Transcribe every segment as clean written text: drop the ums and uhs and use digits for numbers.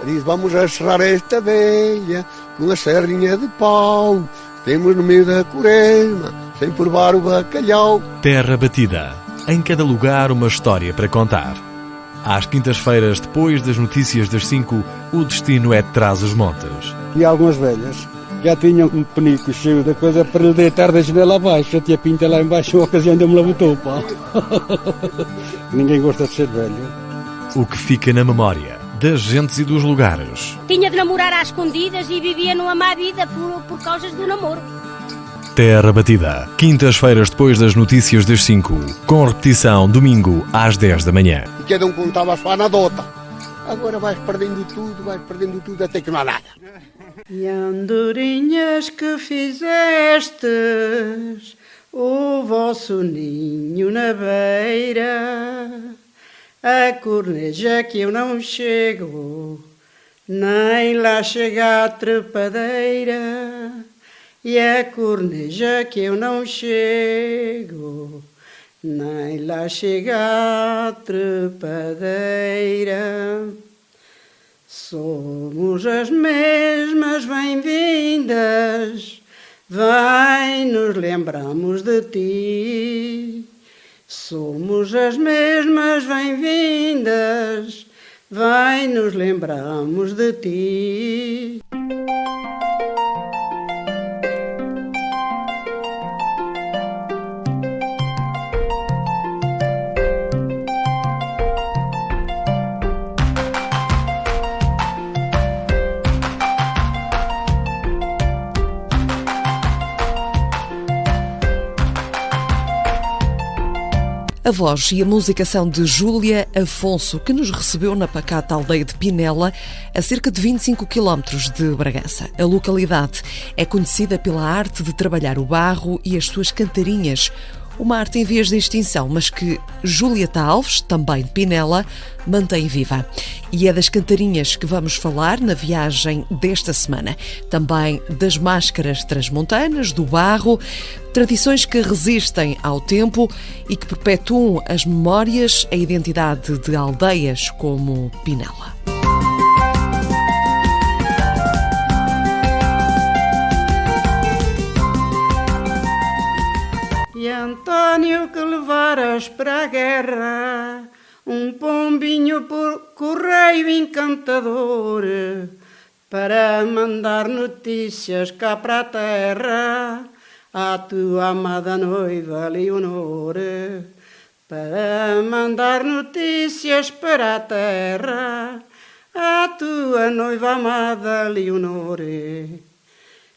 Diz, vamos a serrar esta velha com a serrinha de pau. Temos no meio da Corema, sem provar o bacalhau. Terra batida. Em cada lugar uma história para contar. Às quintas-feiras, depois das notícias das 5, o destino é Trás-os-Montes. E algumas velhas já tinham um penico cheio de coisa para lhe deitar da janela abaixo. A tia Pinta lá embaixo, a ocasião ainda me levantou, pá. Ninguém gosta de ser velho. O que fica na memória das gentes e dos lugares. Tinha de namorar às escondidas e vivia numa má vida por causas do namoro. Terra batida. Quintas-feiras depois das notícias das 5. Com repetição domingo às 10 da manhã. E cada um contava a sua anedota. Agora vais perdendo tudo até que não há nada. E andorinhas que fizestes o vosso ninho na beira, a corneja que eu não chego, nem lá chega a trepadeira. E a corneja que eu não chego, nem lá chega a trepadeira. Somos as mesmas bem-vindas, vem, nos lembramos de ti. Somos as mesmas bem-vindas, vem, nos lembramos de ti. A voz e a música são de Júlia Afonso, que nos recebeu na pacata aldeia de Pinela, a cerca de 25 km de Bragança. A localidade é conhecida pela arte de trabalhar o barro e as suas cantarinhas, uma arte em vias de extinção, mas que Julieta Alves, também de Pinela, mantém viva. E é das cantarinhas que vamos falar na viagem desta semana. Também das máscaras transmontanas, do barro, tradições que resistem ao tempo e que perpetuam as memórias, a identidade de aldeias como Pinela. E António que levaras para a guerra um pombinho por correio encantador para mandar notícias cá para a terra à tua amada noiva Leonor, para mandar notícias para a terra à tua noiva amada Leonor.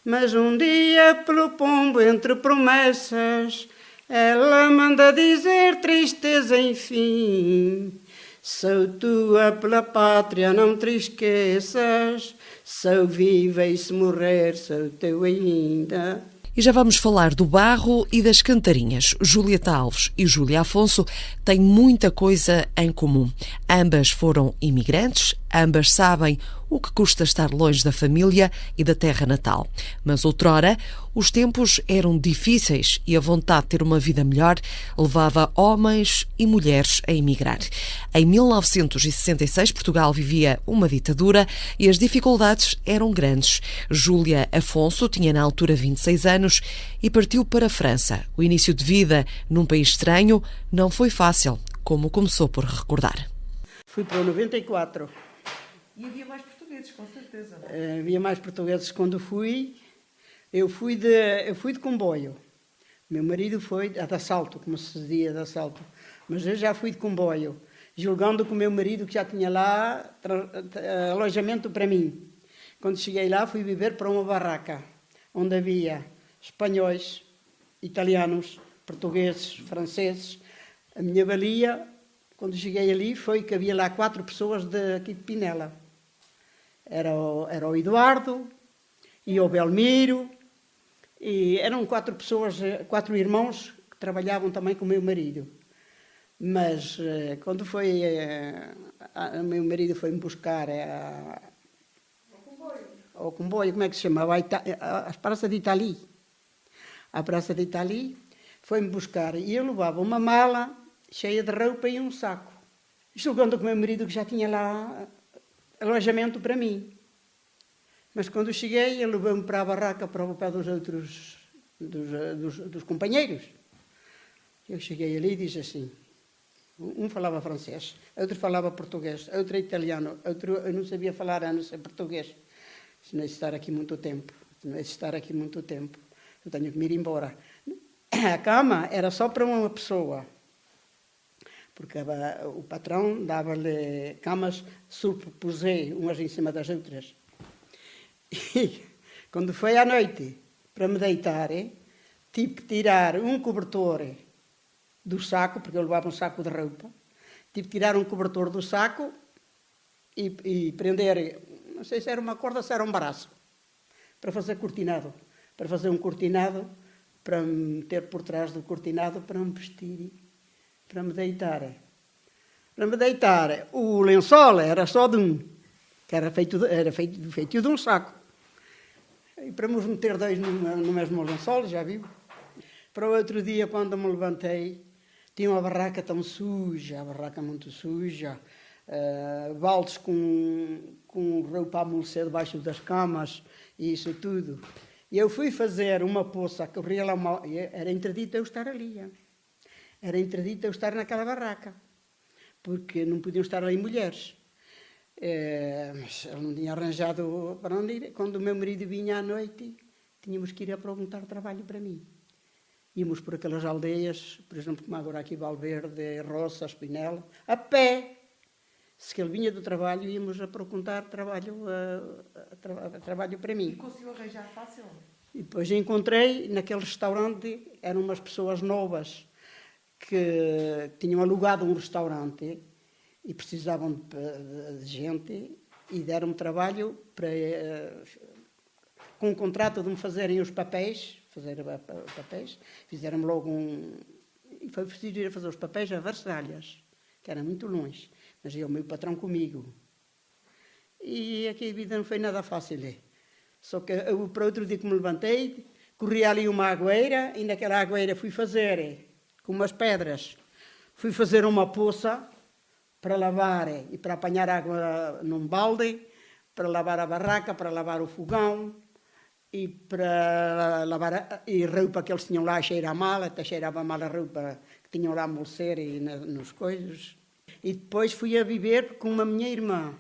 Mas um dia pelo pombo entre promessas ela manda dizer tristeza enfim. Sou tua pela pátria, não te esqueças, sou viva e se morrer sou teu ainda. E já vamos falar do barro e das cantarinhas. Julieta Alves e Júlia Afonso têm muita coisa em comum. Ambas foram imigrantes, ambas sabem o que custa estar longe da família e da terra natal. Mas outrora, os tempos eram difíceis e a vontade de ter uma vida melhor levava homens e mulheres a emigrar. Em 1966, Portugal vivia uma ditadura e as dificuldades eram grandes. Júlia Afonso tinha na altura 26 anos e partiu para a França. O início de vida num país estranho não foi fácil, como começou por recordar. Fui para o 94. E havia mais portugueses, com certeza. Havia mais portugueses quando fui. Eu fui de comboio. Meu marido foi de assalto, como se dizia, de assalto. Mas eu já fui de comboio, julgando que o meu marido que já tinha lá alojamento para mim. Quando cheguei lá, fui viver para uma barraca, onde havia espanhóis, italianos, portugueses, franceses. A minha valia, quando cheguei ali, foi que havia lá 4 pessoas aqui de Pinela. Era o Eduardo e o Belmiro, e eram 4 pessoas, 4 irmãos que trabalhavam também com o meu marido. Mas quando foi, o meu marido foi-me buscar ao comboio, como é que se chamava? A Praça de Itali. A Praça de Itali foi-me buscar e eu levava uma mala cheia de roupa e um saco. Julgando que o meu marido que já tinha lá alojamento para mim. Mas quando cheguei, ele levou-me para a barraca, para o pé dos outros, dos companheiros. Eu cheguei ali e disse assim, um falava francês, outro falava português, outro italiano, outro eu não sabia falar, a não ser português. Disse, não é de estar aqui muito tempo, não é de estar aqui muito tempo, eu tenho que me ir embora. A cama era só para uma pessoa, porque o patrão dava-lhe camas superposées, umas em cima das outras. E quando foi à noite para me deitar, tive que tirar um cobertor do saco, porque eu levava um saco de roupa, tive que tirar um cobertor do saco e prender, não sei se era uma corda, se era um braço, para fazer cortinado, para fazer um cortinado, para me meter por trás do cortinado, para me vestir, para me deitar. Para me deitar, o lençol era só de um, que era feito de um saco. E para me meter dois no mesmo lençol, já viu? Para o outro dia, quando me levantei, tinha uma barraca tão suja, a barraca muito suja, baldes com roupa a amolecer debaixo das camas, e isso tudo. E eu fui fazer uma poça, corria lá era interdito eu estar ali. Era interdito eu estar naquela barraca, porque não podiam estar ali mulheres. Mas ele não tinha arranjado para onde ir. Quando o meu marido vinha à noite, tínhamos que ir a perguntar trabalho para mim. Íamos por aquelas aldeias, por exemplo, como agora aqui Valverde, Roça, Espinel, a pé. Se ele vinha do trabalho, íamos a perguntar trabalho para mim. E conseguiu arranjar fácil? E depois encontrei, naquele restaurante, eram umas pessoas novas que tinham alugado um restaurante e precisavam de gente e deram-me trabalho para, com um contrato de me fazerem os papéis, fizeram-me logo e foi preciso ir a fazer os papéis a Versalhas, que era muito longe, mas ia o meu patrão comigo. E aqui a vida não foi nada fácil. Só que eu, para outro dia que me levantei, corri ali uma agueira e naquela agueira fui fazer, com umas pedras, fui fazer uma poça para lavar e para apanhar água num balde, para lavar a barraca, para lavar o fogão e para lavar e roupa que eles tinham lá cheira mal, até cheirava mal a roupa que tinham lá a amolecer e nos coisas. E depois fui a viver com uma minha irmã,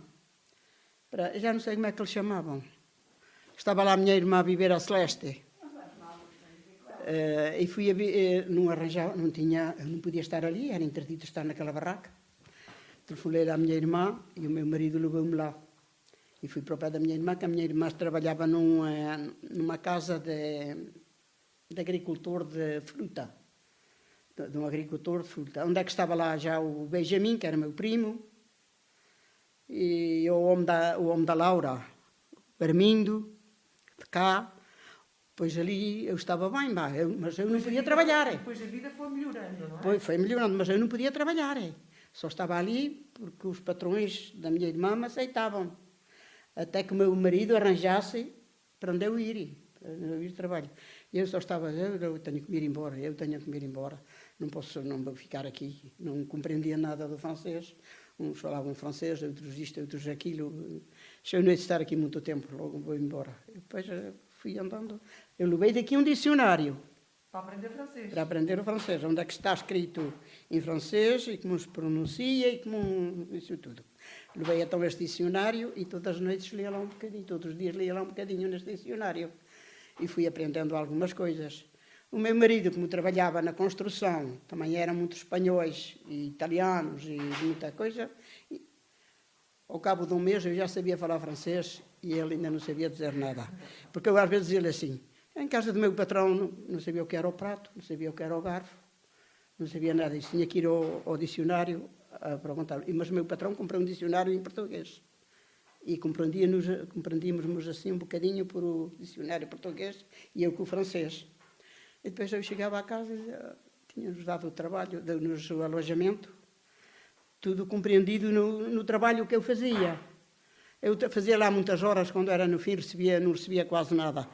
já não sei como é que eles chamavam. Estava lá a minha irmã a viver a Celeste. E fui não arranjava, eu não podia estar ali, era interdito estar naquela barraca. Telefonei à minha irmã e o meu marido levou-me lá. E fui para o pé da minha irmã, que a minha irmã trabalhava numa casa de agricultor de fruta. De um agricultor de fruta. Onde é que estava lá já o Benjamin, que era meu primo, e o homem da Laura, o Armindo, de cá. Pois ali eu estava bem, mas eu não podia trabalhar. Depois a vida foi melhorando, não é? Foi melhorando, mas eu não podia trabalhar. Só estava ali porque os patrões da minha irmã me aceitavam. Até que o meu marido arranjasse para onde eu ir trabalho. E eu só estava, eu tenho que me ir embora, não vou ficar aqui. Não compreendia nada do francês. Uns falavam francês, outros isto, outros aquilo. Se eu não ia estar aqui muito tempo, logo vou embora. Depois fui andando. Eu levei daqui um dicionário. Para aprender francês. Para aprender o francês, onde é que está escrito em francês e como se pronuncia e como isso tudo. Levei então este dicionário e todas as noites lia lá um bocadinho, todos os dias lia lá um bocadinho neste dicionário. E fui aprendendo algumas coisas. O meu marido, como trabalhava na construção, também eram muitos espanhóis e italianos e muita coisa. E, ao cabo de um mês eu já sabia falar francês e ele ainda não sabia dizer nada. Porque eu às vezes dizia-lhe assim, em casa do meu patrão não sabia o que era o prato, não sabia o que era o garfo, não sabia nada. Isso tinha que ir ao dicionário a perguntar. Mas o meu patrão comprou um dicionário em português. E compreendíamos assim um bocadinho por o dicionário português e eu com o francês. E depois eu chegava à casa e tínhamos dado o trabalho, deu-nos o alojamento, tudo compreendido no trabalho que eu fazia. Eu fazia lá muitas horas, quando era no fim não recebia quase nada.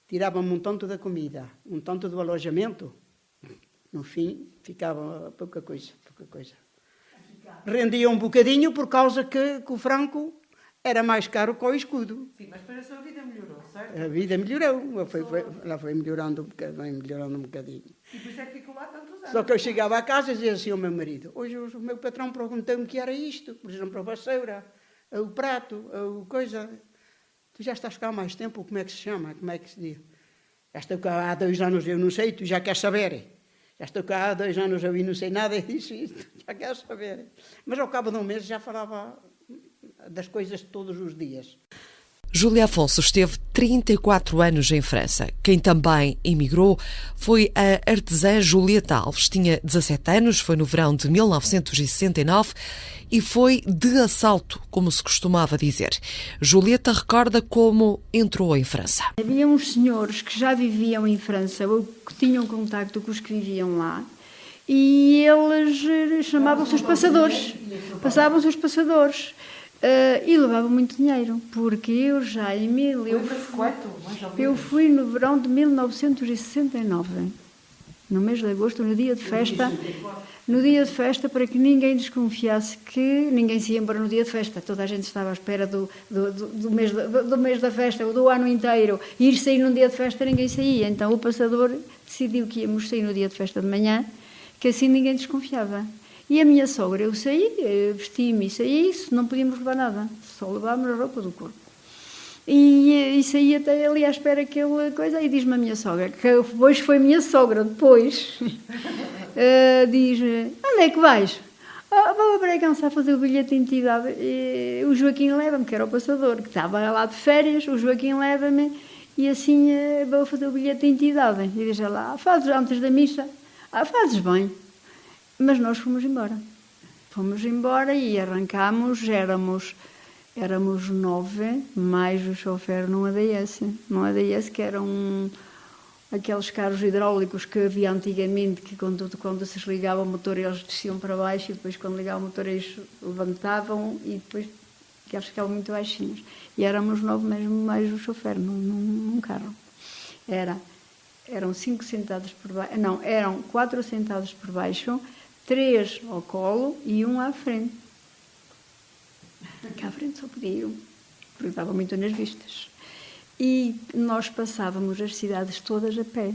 Tirava-me um tanto da comida, um tanto do alojamento, no fim ficava pouca coisa. rendia um bocadinho por causa que o franco era mais caro que o escudo. Sim, mas depois a sua vida melhorou, certo? A vida melhorou, ela foi melhorando um bocadinho. E por isso é que ficou lá tantos anos. Só que eu chegava a casa e dizia assim ao meu marido, hoje o meu patrão perguntou-me o que era isto, por exemplo, a vassoura, o prato, a coisa. Tu já estás cá há mais tempo, como é que se chama, como é que se diz? Já estou cá há 2 anos, eu não sei, tu já queres saber. Já estou cá há 2 anos, eu não sei nada, e disse isto, já queres saber. Mas ao cabo de um mês já falava das coisas todos os dias. Júlia Afonso esteve 34 anos em França. Quem também emigrou foi a artesã Julieta Alves. Tinha 17 anos, foi no verão de 1969 e foi de assalto, como se costumava dizer. Julieta recorda como entrou em França. Havia uns senhores que já viviam em França, ou que tinham contacto com os que viviam lá, e eles chamavam-se os passadores. Passavam-se os passadores. E levavam muito dinheiro, porque eu já em eu fui no verão de 1969, no mês de agosto, no dia de festa, para que ninguém desconfiasse que ninguém se ia embora no dia de festa. Toda a gente estava à espera do mês da festa, ou do ano inteiro, ir sair num dia de festa, ninguém saía. Então o passador decidiu que íamos sair no dia de festa de manhã, que assim ninguém desconfiava. E a minha sogra, eu saí, vesti-me e saí, não podíamos levar nada, só levávamos a roupa do corpo. E saí até ali à espera aquela coisa, e diz-me a minha sogra, que depois foi minha sogra, depois, diz, onde é que vais? Vou para Bragança a fazer o bilhete de identidade. E o Joaquim leva-me, que era o passador, que estava lá de férias, o Joaquim leva-me, e assim vou fazer o bilhete de identidade. E diz lá, fazes antes da missa? Fazes bem. Mas nós fomos embora. Fomos embora e arrancámos, éramos 9, mais o chofer num ADS. Num ADS que eram aqueles carros hidráulicos que havia antigamente, que quando se desligava o motor eles desciam para baixo e depois quando ligava o motor eles levantavam e depois eles ficavam muito baixinhos. E éramos 9 mesmo, mais o chofer num carro. Eram 5 sentados por baixo, não, eram 4 sentados por baixo, 3 ao colo e 1 à frente. Cá à frente só podia ir, porque estava muito nas vistas. E nós passávamos as cidades todas a pé.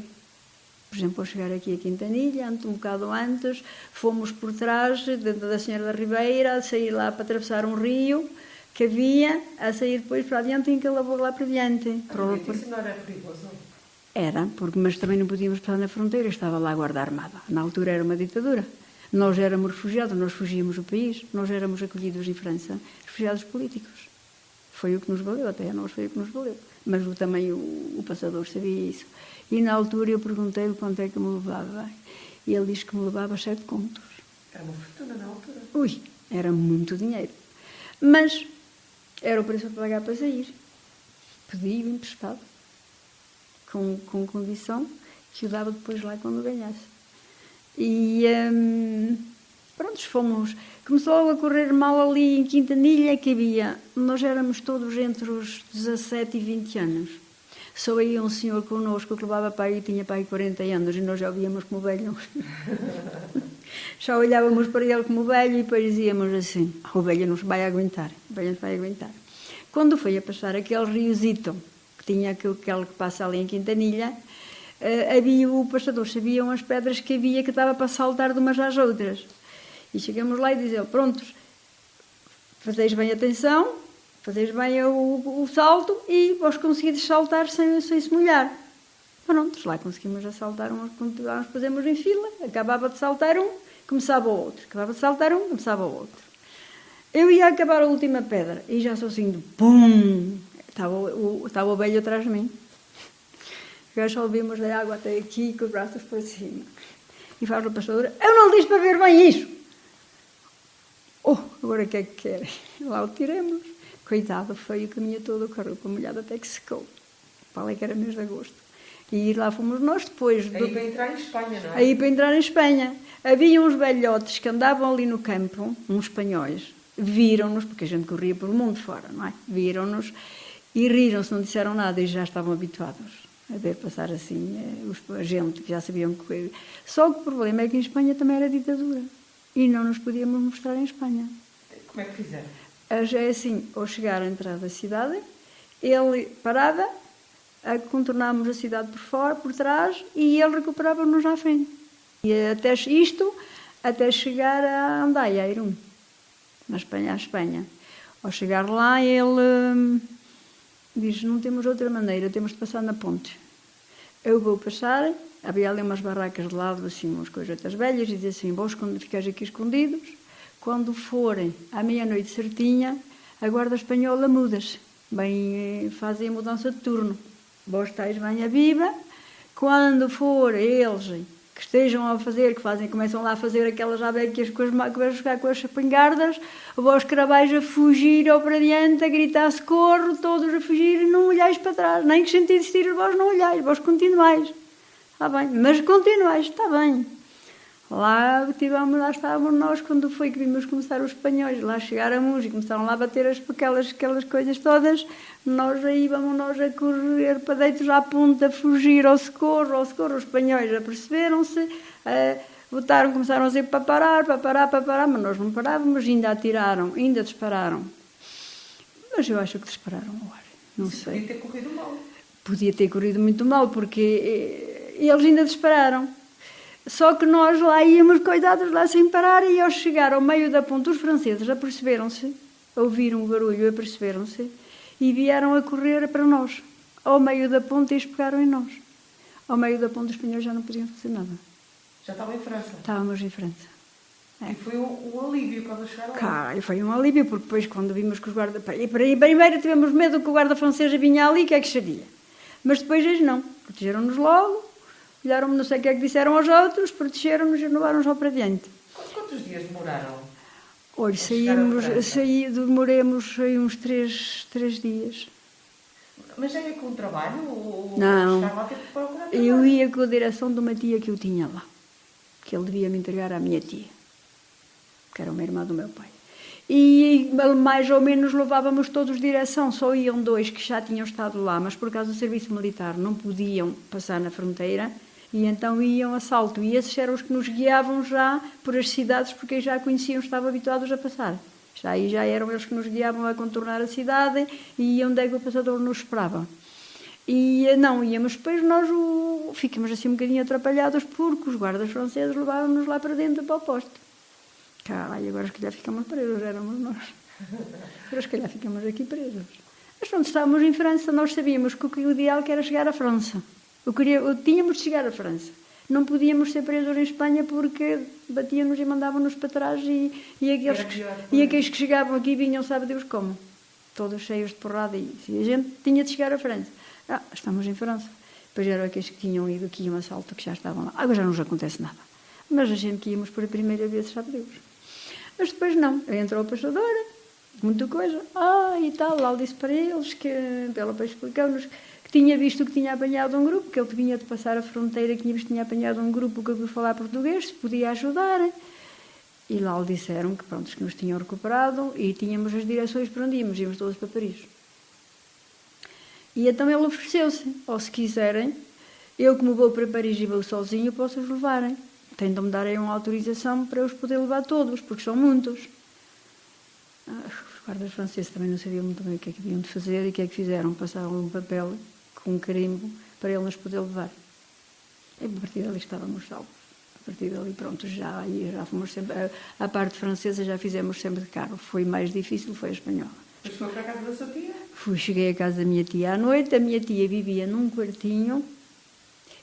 Por exemplo, ao chegar aqui a Quintanilha, um bocado antes, fomos por trás, dentro da Senhora da Ribeira, a sair lá para atravessar um rio que havia, a sair depois para adiante e encalabou lá para diante. Isso não era perigoso? Era, mas também não podíamos passar na fronteira, estava lá a guarda armada. Na altura era uma ditadura. Nós éramos refugiados, nós fugíamos do país, nós éramos acolhidos em França, refugiados políticos. Foi o que nos valeu, até a nós foi o que nos valeu. Mas também o passador sabia isso. E na altura eu perguntei-lhe quanto é que me levava. E ele disse que me levava 7 contos. Era uma fortuna na altura. Ui, era muito dinheiro. Mas era o preço a pagar para sair. Pedi-o emprestado, com condição que o dava depois lá quando ganhasse. E pronto, começou logo a correr mal ali em Quintanilha, que nós éramos todos entre os 17 e 20 anos. Só aí um senhor connosco que levava para aí, tinha para aí 40 anos, e nós já o víamos como velho. Já olhávamos para ele como velho e depois dizíamos assim, o velho não se vai aguentar, o velho não se vai aguentar. Quando foi a passar aquele riozito, que tinha aquele que passa ali em Quintanilha, havia o passador, sabiam as pedras que havia que estava para saltar de umas às outras. E chegamos lá e dizemos, prontos, fazeis bem atenção, fazeis bem o salto e vós conseguides saltar sem se molhar. Prontos, lá conseguimos saltar, continuávamos, fazemos em fila, acabava de saltar um, começava o outro, acabava de saltar um, começava o outro. Eu ia acabar a última pedra e já sou assim, de pum, estava o velho atrás de mim. Nós só ouvimos da água até aqui, com os braços para cima. E faz o passador, eu não lhe disse para ver bem isso. Agora o que é que querem? Lá o tiramos. Coitado, foi o caminho todo, com a roupa molhada até que secou. Falei que era mês de agosto. E lá fomos nós depois. Aí para entrar em Espanha, não é? Aí para entrar em Espanha. Havia uns velhotes que andavam ali no campo, uns espanhóis, viram-nos, porque a gente corria pelo mundo fora, não é? Viram-nos e riram-se, não disseram nada e já estavam habituados a ver passar assim a gente que já sabiam que... Só que o problema é que em Espanha também era ditadura. e não nos podíamos mostrar em Espanha. Como é que fizeram? É assim, ao chegar à entrada da cidade, ele parava, contornámos a cidade por fora, por trás, e ele recuperava-nos à frente. E até chegar a Andaia, a Irún, à Espanha. Ao chegar lá, ele diz, não temos outra maneira, temos de passar na ponte. Eu vou passar, havia ali umas barracas de lado, assim, umas coisetas velhas, e dizia assim, vós ficais aqui escondidos, quando forem à meia-noite certinha, a guarda espanhola muda-se, fazem a mudança de turno. Vós estáis bem a viva, quando for eles que estejam a fazer, começam lá a fazer aquelas abelhas com as espingardas, vós cravais a fugir ao para diante, a gritar socorro, todos a fugir, e não olhais para trás, nem que sentido de tiro, vós não olhais, vós continuais. Está bem, mas continuais, está bem. Lá estávamos nós, quando foi que vimos começar os espanhóis, lá chegáramos e começaram lá a bater aquelas coisas todas, nós a correr para deitos à ponta, a fugir ao socorro, os espanhóis aperceberam-se, começaram a dizer para parar, mas nós não parávamos, ainda atiraram, ainda dispararam. Mas eu acho que dispararam ao ar, não sei. Podia ter corrido mal. Podia ter corrido muito mal, porque eles ainda dispararam. Só que nós lá íamos cuidados lá sem parar, e ao chegar ao meio da ponte, os franceses aperceberam-se, ouviram o barulho, aperceberam-se e vieram a correr para nós, ao meio da ponte, e espegaram em nós. Ao meio da ponte, os espanhóis já não podiam fazer nada. Já estavam em França? Estávamos em França. E foi um alívio quando chegaram lá? Caralho, foi um alívio, porque depois quando vimos que os guardas... Primeiro tivemos medo que o guarda francês vinha ali, que é que seria? Mas depois eles não, protegeram-nos logo, olharam-me, não sei o que é que disseram aos outros, protegeram-nos e levaram-nos ao para diante. Quantos dias demoraram? Olha, demoremos uns 3 dias. Mas já ia com trabalho? Ou não, estava a ter que procurar trabalho? Eu ia com a direção de uma tia que eu tinha lá, que ele devia me entregar à minha tia, que era uma irmã do meu pai. E mais ou menos levávamos todos direção, só iam 2 que já tinham estado lá, mas por causa do serviço militar não podiam passar na fronteira, e então iam a salto. E esses eram os que nos guiavam já por as cidades, porque já conheciam, estavam habituados a passar. Já eram eles que nos guiavam a contornar a cidade e iam onde é que o passador nos esperava. E não, íamos depois, nós ficamos assim um bocadinho atrapalhados, porque os guardas franceses levaram-nos lá para dentro para o posto. Caralho, agora se calhar ficamos presos, éramos nós. Agora se calhar ficamos aqui presos. Mas quando estávamos em França, nós sabíamos que o ideal era chegar à França. Tínhamos de chegar à França. Não podíamos ser presos em Espanha, porque batiam-nos e mandavam-nos para trás, e aqueles que chegavam aqui vinham, sabe Deus como, todos cheios de porrada, e a gente tinha de chegar à França. Estamos em França. Depois eram aqueles que tinham ido, que iam a salto, que já estavam lá. Agora já não nos acontece nada. Mas a gente que íamos por a primeira vez, sabe Deus. Mas depois não, entrou a pastadora, muita coisa, e tal, lá disse para eles, ela explicou-nos que tinha visto que tinha apanhado um grupo, que ele vinha de passar a fronteira, que tinha apanhado um grupo que ouviu falar português, se podia ajudar. E lá lhe disseram que, pronto, que nos tinham recuperado, e tínhamos as direções para onde íamos todos para Paris. E então ele ofereceu-se, ou se quiserem, eu como vou para Paris e vou sozinho, posso-os levarem. Tentam-me darem uma autorização para eu os poder levar todos, porque são muitos. Os guardas franceses também não sabiam muito bem o que é que deviam de fazer, e o que é que fizeram. Passaram um papel com um carimbo para ele nos poder levar. E a partir dali estávamos salvos. A partir dali, pronto, já fomos sempre... A parte francesa já fizemos sempre de carro. Foi mais difícil, foi a espanhola. Mas foi para a casa da sua tia? Cheguei à casa da minha tia à noite. A minha tia vivia num quartinho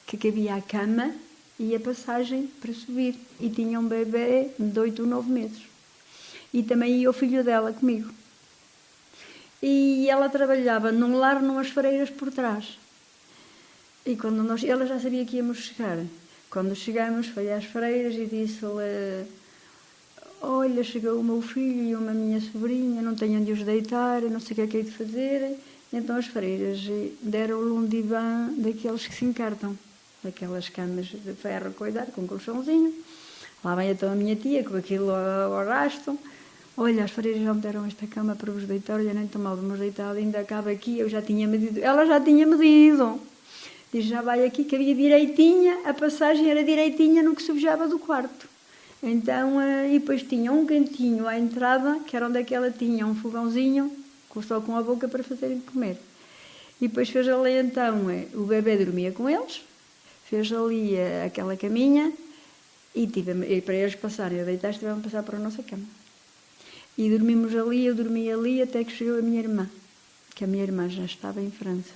que cabia a cama e a passagem para subir. E tinha um bebê de 8 ou 9 meses. E também ia o filho dela comigo. E ela trabalhava num lar, numas freiras por trás. E quando ela já sabia que íamos chegar. Quando chegamos, foi às freiras e disse-lhe: olha, chegou o meu filho e uma minha sobrinha, não tenho onde os deitar, não sei o que é que hei de fazer. Então as freiras deram-lhe um divã daqueles que se encartam, daquelas camas de ferro a cuidar, com um colchãozinho. Lá vem então a minha tia, com aquilo ao arrasto. Olha, as freiras já me deram esta cama para vos deitar, olha, nem tão mal vamos deitar, ainda acaba aqui, eu já tinha medido. Ela já tinha medido. Diz, já vai aqui, que havia direitinha, a passagem era direitinha no que subjava do quarto. Então, e depois tinha um cantinho à entrada, que era onde é que ela tinha um fogãozinho, só com a boca para fazerem de comer. E depois fez ali então, o bebê dormia com eles, fez ali aquela caminha e para eles passarem a deitar, tiveram a passar para a nossa cama. E dormimos ali, eu dormi ali até que chegou a minha irmã, que a minha irmã já estava em França.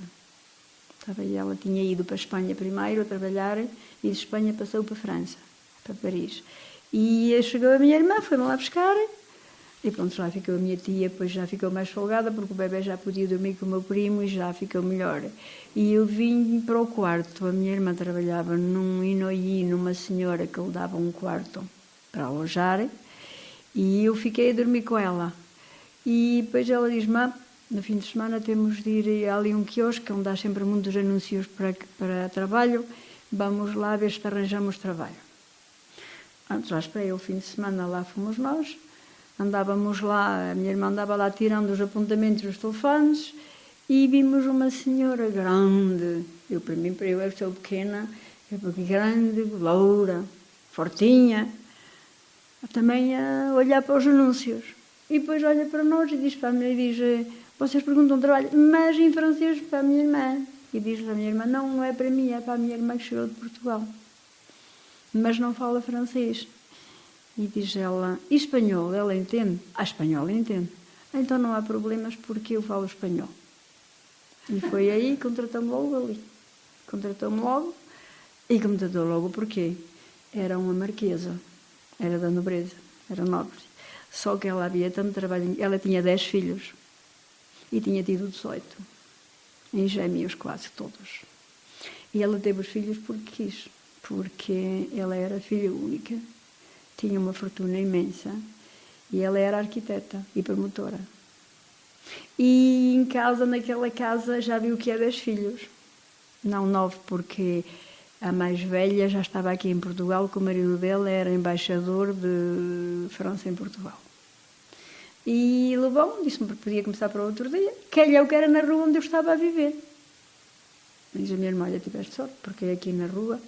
Ela tinha ido para a Espanha primeiro a trabalhar e de Espanha passou para a França, para Paris. E chegou a minha irmã, foi-me lá buscar e pronto, lá ficou a minha tia, depois já ficou mais folgada porque o bebê já podia dormir com o meu primo e já ficou melhor. E eu vim para o quarto, a minha irmã trabalhava num Inoí, numa senhora que lhe dava um quarto para alojar e eu fiquei a dormir com ela. E depois ela diz-me, no fim de semana temos de ir ali a um quiosque onde há sempre muitos anúncios para trabalho, vamos lá ver se arranjamos trabalho. Antes lá esperei o fim de semana, lá fomos nós, andávamos lá, a minha irmã andava lá tirando os apontamentos dos telefones e vimos uma senhora grande, eu sou pequena, grande, loura, fortinha, também a olhar para os anúncios. E depois olha para nós e diz para a minha, vocês perguntam trabalho, mas em francês para a minha irmã. E diz a minha irmã, não é para mim, é para a minha irmã que chegou de Portugal. Mas não fala francês. E diz ela, e espanhol? Ela entende? Espanhol entende. Então não há problemas porque eu falo espanhol. E foi aí que contratou-me logo ali. Contratou-me logo e contratou logo porque era uma marquesa, era da nobreza, era nobre. Só que ela havia tanto trabalho, ela tinha 10 filhos e tinha tido 18, em gêmeos quase todos. E ela teve os filhos porque quis, porque ela era filha única, tinha uma fortuna imensa e ela era arquiteta e promotora. E em casa, naquela casa, já viu que é 10 filhos, não 9, porque a mais velha já estava aqui em Portugal, que o marido dela era embaixador de França em Portugal. E levou-me, disse-me que podia começar para outro dia, calhou que era na rua onde eu estava a viver. Diz a minha irmã, olha, tiveste sorte, porque aqui na rua,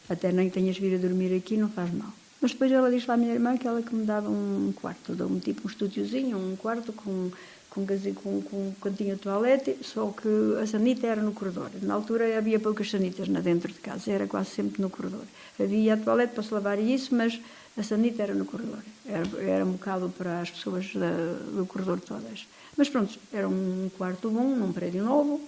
até nem tenhas vindo a dormir aqui, não faz mal. Mas depois ela disse à minha irmã que ela que me dava um quarto, deu-me tipo um estúdiozinho, um quarto com cantinho de toalete, só que a sanita era no corredor. Na altura havia poucas sanitas dentro de casa, era quase sempre no corredor. Havia a toalete para se lavar e isso, mas a sanita era no corredor. Era um bocado para as pessoas do corredor todas. Mas pronto, era um quarto bom, num prédio novo,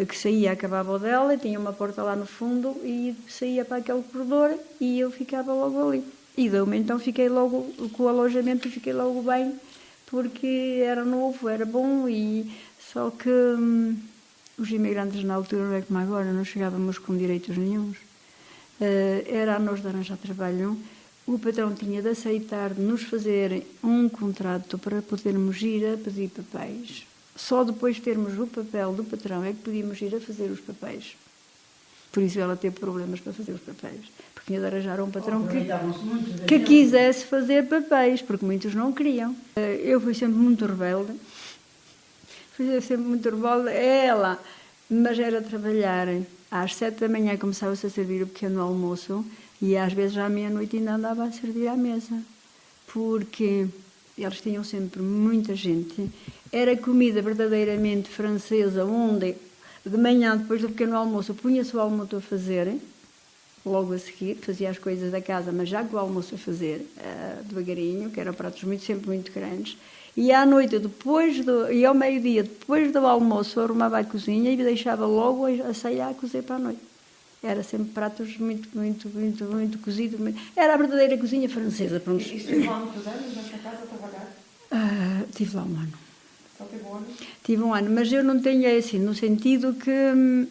que saía, acabava o dela, tinha uma porta lá no fundo e saía para aquele corredor e eu ficava logo ali. E deu-me, então fiquei logo, com o alojamento fiquei logo bem, porque era novo, era bom, e só que os imigrantes na altura, não é como agora, não chegávamos com direitos nenhuns. Era a nós de arranjar trabalho, o patrão tinha de aceitar de nos fazer um contrato para podermos ir a pedir papéis. Só depois de termos o papel do patrão é que podíamos ir a fazer os papéis. Por isso ela teve problemas para fazer os papéis. Porque tinha de arranjar um patrão que quisesse fazer papéis, porque muitos não queriam. Eu fui sempre muito rebelde. Ela, mas era trabalhar. Às 7 da manhã começava-se a servir o pequeno almoço e às vezes à meia-noite ainda andava a servir à mesa. Porque eles tinham sempre muita gente. Era comida verdadeiramente francesa, onde de manhã, depois do pequeno almoço, punha-se o almoço a fazer, logo a seguir, fazia as coisas da casa, mas já com o almoço a fazer, devagarinho, que eram pratos sempre muito grandes, e à noite, e ao meio-dia, depois do almoço, arrumava a cozinha e deixava logo a ceia a cozer para a noite. Era sempre pratos muito cozidos. Era a verdadeira cozinha francesa. Pronto. E estive lá muitos anos nessa casa a trabalhar? Tive lá um ano. Só teve um ano? Tive um ano, mas eu não tenho assim, no sentido que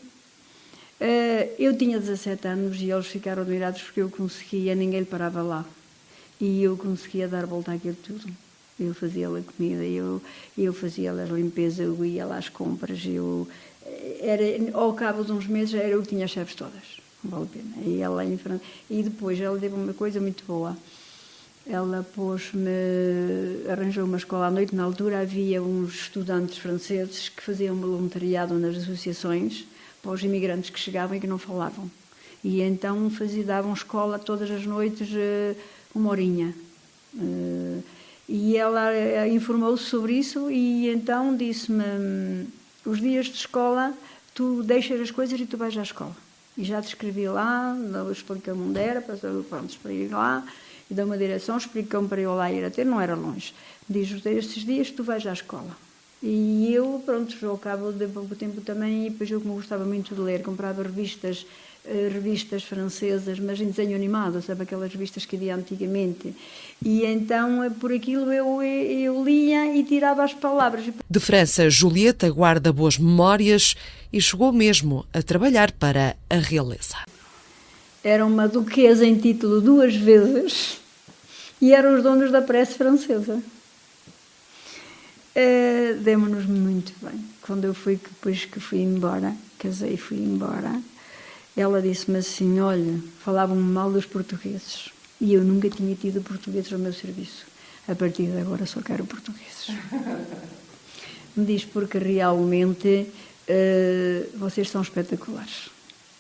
eu tinha 17 anos e eles ficaram admirados porque eu conseguia, ninguém lhe parava lá. E eu conseguia dar volta àquilo tudo. Eu fazia-lhe a comida, eu fazia-lhe a limpeza, eu ia lá às compras, ao cabo de uns meses era eu que tinha as chaves todas, não vale a pena. E ela em França, e depois ela teve uma coisa muito boa. Ela arranjou uma escola à noite. Na altura havia uns estudantes franceses que faziam voluntariado nas associações para os imigrantes que chegavam e que não falavam. E então davam escola todas as noites, uma horinha. E ela informou-se sobre isso e então disse-me, os dias de escola, tu deixas as coisas e tu vais à escola. E já te escrevi lá, explica-me onde era, pronto, para ir lá, e dá uma direção, explicam-me para eu lá ir até, não era longe. Diz, estes dias tu vais à escola. E eu, pronto, ao cabo de pouco tempo também, e depois eu como gostava muito de ler, comprava revistas francesas, mas em desenho animado, sabe, aquelas revistas que havia antigamente. E então, por aquilo, eu lia e tirava as palavras. De França, Julieta guarda boas memórias e chegou mesmo a trabalhar para a realeza. Era uma duquesa em título 2 vezes e eram os donos da prece francesa. Demos-nos muito bem. Quando eu fui, depois que fui embora, casei e fui embora, ela disse-me assim, olha, falavam-me mal dos portugueses. E eu nunca tinha tido portugueses ao meu serviço. A partir de agora só quero portugueses. Me diz, porque realmente vocês são espetaculares.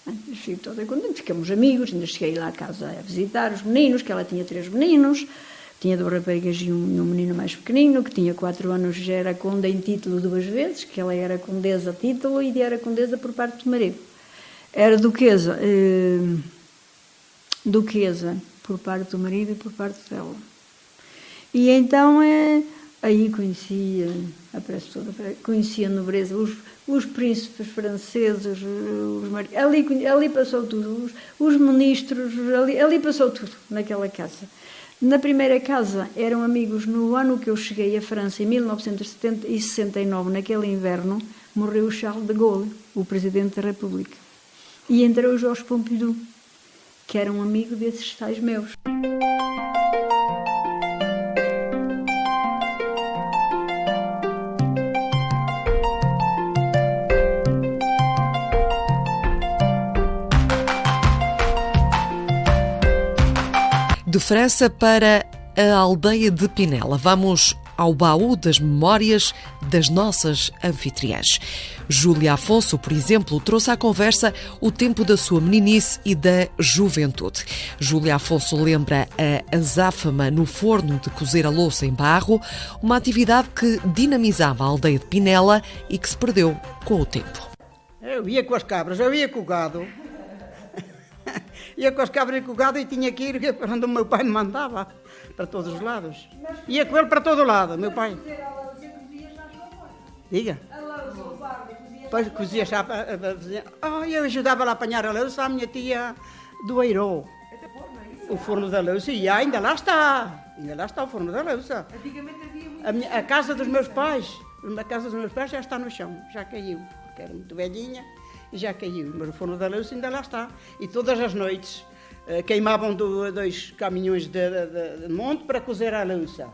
Eu fico toda contente, ficamos amigos, ainda cheguei lá à casa a visitar os meninos, que ela tinha 3 meninos, tinha 2 raparigas e um menino mais pequenino, que tinha 4 anos, já era conde em título 2 vezes, que ela era condesa a título e era condesa por parte do marido. Era duquesa por parte do marido e por parte dela. E então aí conhecia a prece toda, conhecia a nobreza, os príncipes franceses, ali passou tudo, os ministros, ali passou tudo naquela casa. Na primeira casa eram amigos. No ano que eu cheguei à França, em 1969, naquele inverno, morreu o Charles de Gaulle, o presidente da República. E entrou o Georges Pompidou, que era um amigo desses tais meus. De França para a aldeia de Pinela. Vamos ao baú das memórias das nossas anfitriãs. Júlia Afonso, por exemplo, trouxe à conversa o tempo da sua meninice e da juventude. Júlia Afonso lembra a azáfama no forno de cozer a louça em barro, uma atividade que dinamizava a aldeia de Pinela e que se perdeu com o tempo. Eu ia com as cabras, eu ia com o gado. Ia com as cabras e com o gado e tinha que ir para onde o meu pai me mandava, para todos os lados. Ia com ele para todo lado, meu pai. Diga. Depois cozia chapa. Eu ajudava lá a apanhar a louça à minha tia do Eiró. O forno da louça, e ainda lá está. Ainda lá está o forno da louça. A casa dos meus pais. A casa dos meus pais já está no chão, já caiu, porque era muito velhinha. E já caiu, mas o forno da louça ainda lá está. E todas as noites queimavam 2 caminhões de monte para cozer a louça.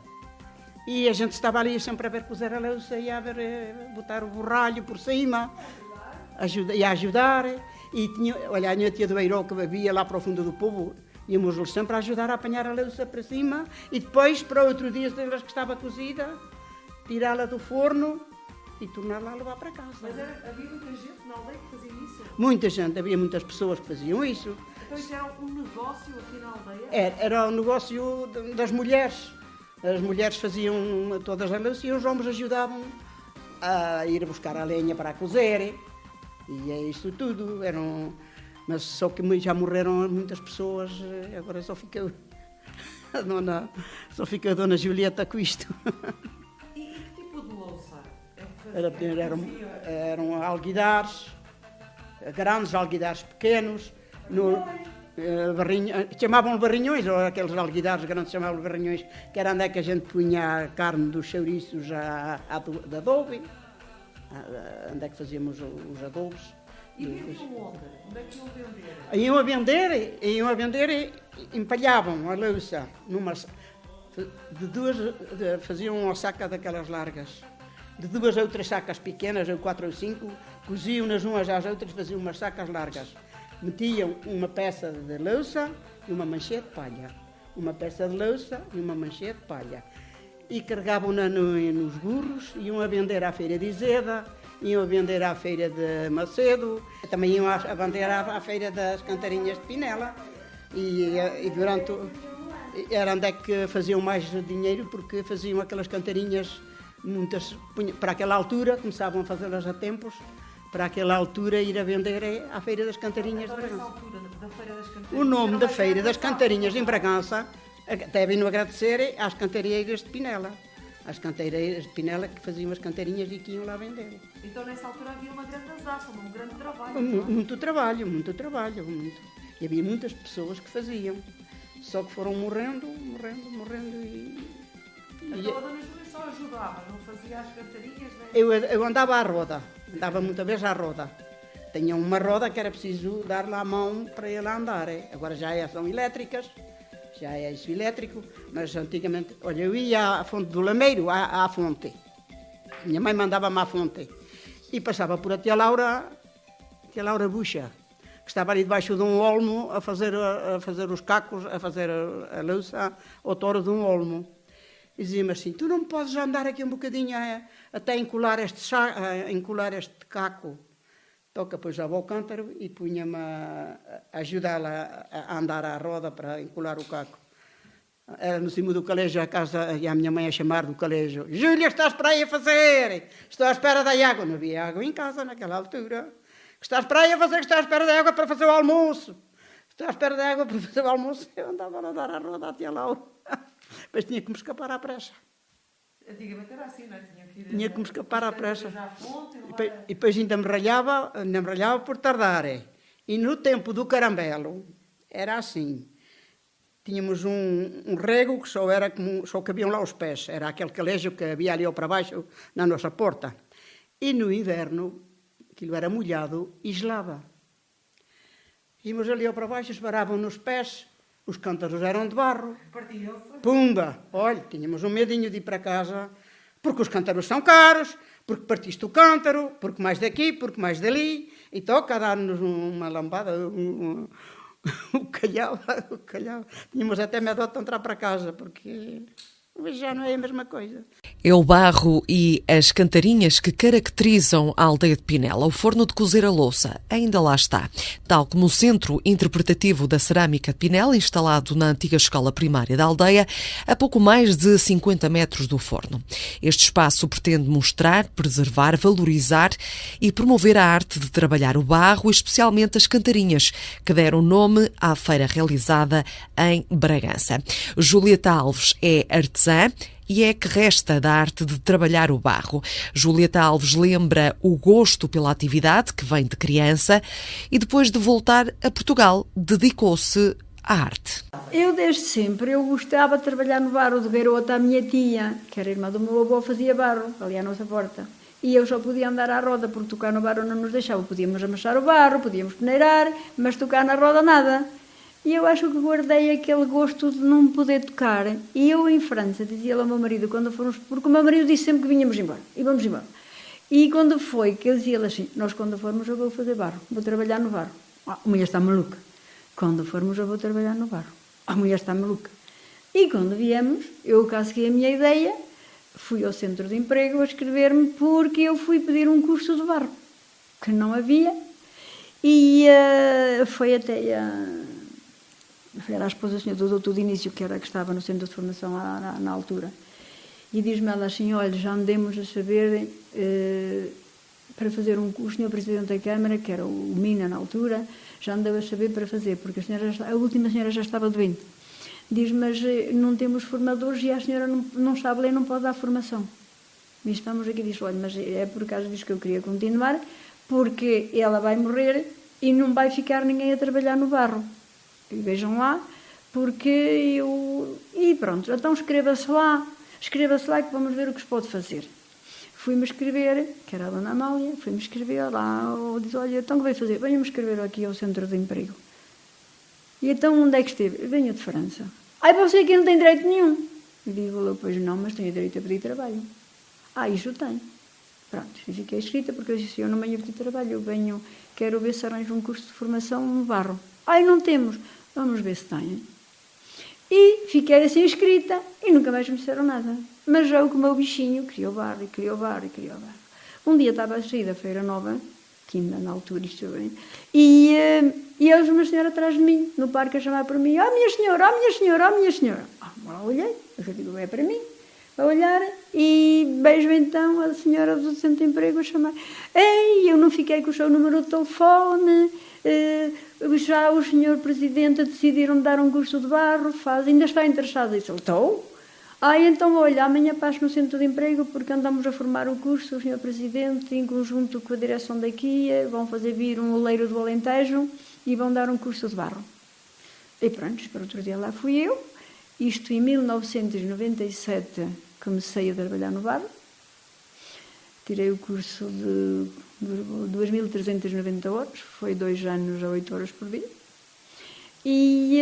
E a gente estava ali sempre a ver cozer a louça e a ver botar o borralho por cima, a ajudar. E olha, a minha tia do Eiró, que vivia lá para o fundo do povo, íamos sempre a ajudar a apanhar a louça para cima e depois, para outro dia, delas que estava cozida, tirá-la do forno e torná-la a levar para casa. Mas havia muita gente na aldeia que fazia isso? Muita gente, havia muitas pessoas que faziam isso. Então isso era um negócio aqui na aldeia? Era um negócio das mulheres. As mulheres faziam todas as louças e os homens ajudavam a ir buscar a lenha para a cozer. E é isso tudo. Mas só que já morreram muitas pessoas, agora só fica a dona Julieta com isto. Eram alguidares, grandes alguidares pequenos, chamavam-lhe barrinhões, ou aqueles alguidares grandes chamavam-lhe barrinhões, que era onde é que a gente punha a carne dos chouriços de adobe, onde é que fazíamos os adobos. E viviam onde? Onde é que iam vender? Iam a vender e empalhavam a louça, faziam uma saca daquelas largas. De 2 ou 3 sacas pequenas, ou 4 ou 5, coziam-nas umas às outras, faziam umas sacas largas. Metiam uma peça de louça e uma manchete de palha. Uma peça de louça e uma manchete de palha. E carregavam-na nos burros, iam a vender à feira de Izeda, iam a vender à feira de Macedo, também iam a vender à feira das Cantarinhas de Pinela. E durante... era onde é que faziam mais dinheiro, porque faziam aquelas cantarinhas, muitas, para aquela altura, começavam a fazê-las a tempos, para aquela altura ir a vender à Feira das Cantarinhas de Bragança. altura da Feira das Cantarinhas. O nome da Feira das Cantarinhas em Bragança devem-no agradecer às cantareiras de Pinela. Às cantareiras de Pinela que faziam as cantarinhas e que iam lá vender. Então, nessa altura, havia uma grande azáfama, um grande trabalho. Muito trabalho, muito. E havia muitas pessoas que faziam. Só que foram morrendo e... Então, a Dona Júlia só ajudava, não fazia as cantarinhas? Né? Eu andava à roda, andava muitas vezes à roda. Tinha uma roda que era preciso dar lá a mão para ele andar. Agora já são elétricas, já é isso elétrico, mas antigamente... Olha, eu ia à fonte do Lameiro, à fonte. Minha mãe mandava-me à fonte. E passava por a tia Laura Buxa, que estava ali debaixo de um olmo a fazer os cacos, a fazer a louça ao touro de um olmo. E dizia-me assim, tu não podes andar aqui um bocadinho até encolar este caco. Toca, pois já ao cântaro e punha-me a ajudá-la a andar à roda para encolar o caco. Era no cimo do colégio, a casa, e a minha mãe a chamar do colégio. Júlia, estás para aí a fazer? Estou à espera da água. Não havia água em casa naquela altura. Estás para aí a fazer, que estás à espera da água para fazer o almoço. Estou à espera da água para fazer o almoço. Eu andava a nadar à roda até lá. Mas tinha que me escapar à pressa. Antigamente era assim, não é? Tinha que me escapar à pressa. E depois ainda me ralhava por tardar. E no tempo do caramelo, era assim. Tínhamos um rego que só cabiam lá os pés. Era aquele colégio que havia ali ao para baixo, na nossa porta. E no inverno, aquilo era molhado e gelava. Íamos ali ao para baixo, esbaravam nos pés, os cântaros eram de barro. Pumba! Olha, tínhamos um medinho de ir para casa, porque os cântaros são caros, porque partiste o cântaro, porque mais daqui, porque mais dali, e toca a dar-nos uma lambada, o calhau. Tínhamos até medo de entrar para casa, porque já não é a mesma coisa. É o barro e as cantarinhas que caracterizam a aldeia de Pinela. O forno de cozer a louça ainda lá está, tal como o Centro Interpretativo da Cerâmica de Pinela, instalado na antiga escola primária da aldeia, a pouco mais de 50 metros do forno. Este espaço pretende mostrar, preservar, valorizar e promover a arte de trabalhar o barro, especialmente as cantarinhas, que deram nome à feira realizada em Bragança. Julieta Alves é artesã e é que resta da arte de trabalhar o barro. Julieta Alves lembra o gosto pela atividade, que vem de criança, e depois de voltar a Portugal, dedicou-se à arte. Eu desde sempre, eu gostava de trabalhar no barro, de garota. A minha tia, que era irmã do meu avô, fazia barro, ali à nossa porta. E eu só podia andar à roda, porque tocar no barro não nos deixava. Podíamos amassar o barro, podíamos peneirar, mas tocar na roda nada. E eu acho que guardei aquele gosto de não poder tocar. E eu, em França, dizia ao meu marido, quando fomos... Porque o meu marido disse sempre que vinhamos embora. E vamos embora. E quando foi, que eu dizia-lhe assim, nós quando formos eu vou fazer barro, vou trabalhar no barro. A mulher está maluca. Quando formos eu vou trabalhar no barro. A mulher está maluca. E quando viemos, eu casquei a minha ideia, fui ao centro de emprego a escrever-me, porque eu fui pedir um curso de barro, que não havia. E foi até... Era a esposa do senhor do doutor de início, que estava no centro de formação na altura. E diz-me ela assim, olha, já andemos a saber para fazer um curso, o senhor Presidente da Câmara, que era o Mina na altura, já andava a saber para fazer, porque a última senhora já estava doente. Diz, mas não temos formadores e a senhora não sabe ler, não pode dar formação. E estamos aqui, diz, olha, mas é por causa disso que eu queria continuar, porque ela vai morrer e não vai ficar ninguém a trabalhar no barro. E vejam lá, porque eu... E pronto, então escreva-se lá que vamos ver o que se pode fazer. Fui-me escrever, que era a Dona Amália, fui-me escrever lá, disse, olha, então o que vai fazer? Venha-me escrever aqui ao centro de emprego. E então onde é que esteve? Venho de França. Ai, você aqui não tem direito nenhum. E digo, pois não, mas tenho direito a pedir trabalho. Isso tenho. Pronto, e fiquei escrita, porque eu disse, eu não venho a pedir trabalho, eu venho, quero ver se arranjo um curso de formação no barro. Não temos. Vamos ver se têm. E fiquei assim escrita e nunca mais me disseram nada. Mas já o meu bichinho queria o barro, e queria o barro, e queria o barro. Um dia estava a sair da Feira Nova que ainda na altura isto bem. E eles, uma senhora atrás de mim, no parque, a chamar por mim: "Oh, minha senhora, oh, minha senhora, oh, minha senhora." Lá olhei, eu digo: "É para mim." A olhar, e vejo então a senhora do centro de emprego a chamar: "Ei, eu não fiquei com o seu número de telefone, já o senhor presidente decidiram dar um curso de barro, ainda está interessado?" Disse: "Estou." Então, olha, amanhã passo no centro de emprego porque andamos a formar o curso, o senhor presidente, em conjunto com a direção daqui, vão fazer vir um oleiro do Alentejo e vão dar um curso de barro. E pronto, para outro dia lá fui eu. Isto em 1997 comecei a trabalhar no barro. Tirei o curso de 2.390 horas, foi 2 anos a 8 horas por dia. E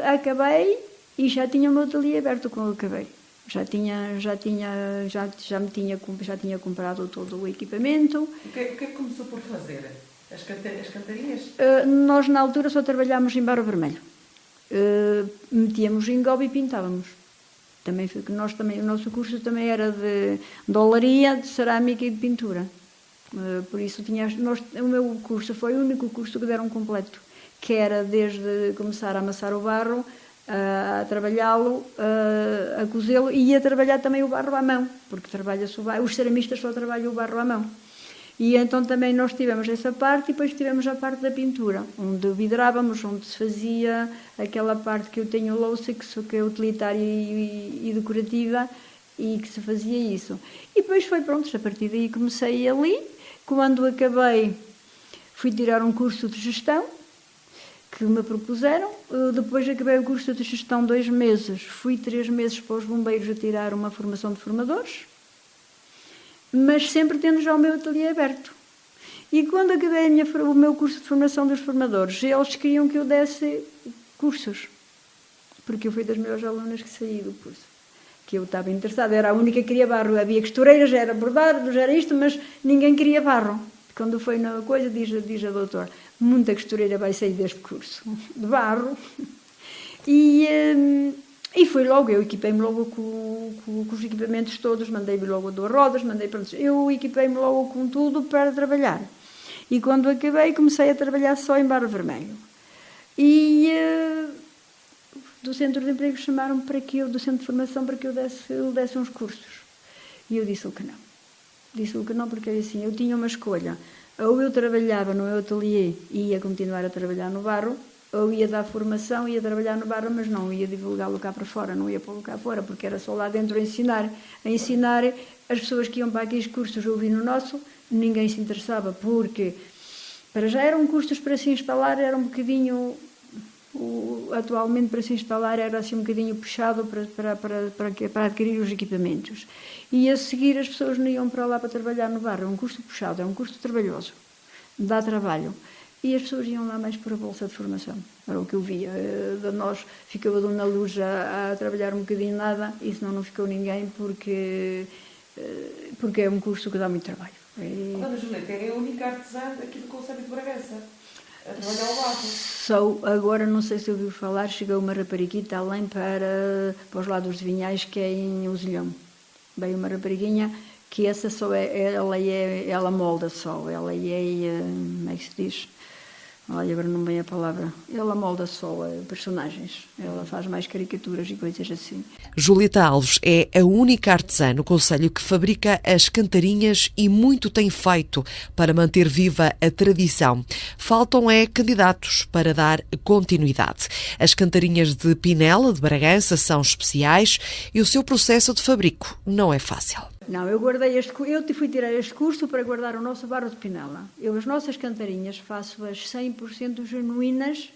acabei e já tinha o meu ateliê aberto quando acabei. Já tinha comprado todo o equipamento. O que é que começou por fazer? As cantarinhas? Nós na altura só trabalhámos em barro vermelho. Metíamos engobe e pintávamos. Também foi que o nosso curso também era de olaria, de cerâmica e de pintura. Por isso o meu curso foi o único curso que deram completo, que era desde começar a amassar o barro, a trabalhá-lo, a cozê-lo, e a trabalhar também o barro à mão, porque os ceramistas só trabalham o barro à mão. E então também nós tivemos essa parte, e depois tivemos a parte da pintura, onde vidrávamos, onde se fazia aquela parte que eu tenho louça, que é utilitária e decorativa, e que se fazia isso. E depois foi pronto, a partir daí comecei ali. Quando acabei, fui tirar um curso de gestão, que me propuseram. Depois acabei o curso de gestão 2 meses, fui 3 meses para os bombeiros a tirar uma formação de formadores, mas sempre tendo já o meu ateliê aberto. E quando acabei o meu curso de formação dos formadores, eles queriam que eu desse cursos, porque eu fui das melhores alunas que saí do curso, que eu estava interessada, era a única que queria barro. Havia costureiras, era bordado, já era isto, mas ninguém queria barro. Quando foi na coisa, diz a doutora: "Muita costureira vai sair deste curso de barro." E foi logo, eu equipei-me logo com os equipamentos todos, mandei-me logo 2 rodas, eu equipei-me logo com tudo para trabalhar. E quando acabei, comecei a trabalhar só em barro vermelho. E do centro de emprego chamaram-me para que eu, do centro de formação, para que eu desse uns cursos. E eu disse o que não. Disse-lhe que não, porque assim, eu tinha uma escolha: ou eu trabalhava no meu ateliê e ia continuar a trabalhar no barro, ou ia dar formação e ia trabalhar no barro, mas não ia divulgá-lo cá para fora, não ia pô-lo cá fora, porque era só lá dentro a ensinar as pessoas que iam para aqueles cursos. Eu vi no nosso, ninguém se interessava, porque para já eram cursos para se instalar, era um bocadinho... atualmente, para se instalar, era assim um bocadinho puxado para adquirir os equipamentos. E a seguir as pessoas não iam para lá para trabalhar no barro. É um curso puxado, é um curso trabalhoso, dá trabalho. E as pessoas iam lá mais por a bolsa de formação. Era o que eu via. De nós ficava a Dona Luz a trabalhar um bocadinho nada, e senão não ficou ninguém, porque é um curso que dá muito trabalho. Dona Julieta é a única artesã aqui do concelho de Bragança a trabalhar ao barro. Só agora, não sei se ouviu falar, chegou uma rapariguita além para os lados de Vinhais, que é em Uzilhão. Veio uma rapariguinha que essa só ela molda só, ela como é que se diz? Olha, agora não vem a palavra. Ela molda só personagens. Ela faz mais caricaturas e coisas assim. Julieta Alves é a única artesã no concelho que fabrica as cantarinhas e muito tem feito para manter viva a tradição. Faltam candidatos para dar continuidade. As cantarinhas de Pinela, de Bragança, são especiais e o seu processo de fabrico não é fácil. Não, eu fui tirar este curso para guardar o nosso barro de Pinela. As nossas cantarinhas faço-as 100% genuínas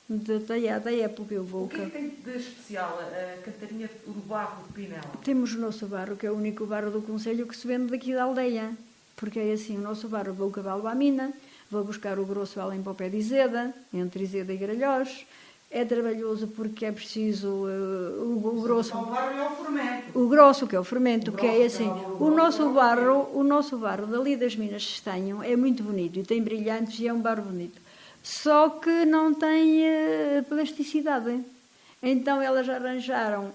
da época. O que é que tem de especial a cantarinha do barro de Pinela? Temos o nosso barro, que é o único barro do concelho que se vende daqui da aldeia. Porque é assim, o nosso barro, vou cavalo à mina, vou buscar o grosso além para o pé de Izeda, entre Izeda e Gralhós. É trabalhoso porque é preciso o grosso. O barro é o fermento. O grosso, que é o fermento, que é assim. O nosso barro dali das Minas de Estanho é muito bonito e tem brilhantes e é um barro bonito. Só que não tem plasticidade. Então elas arranjaram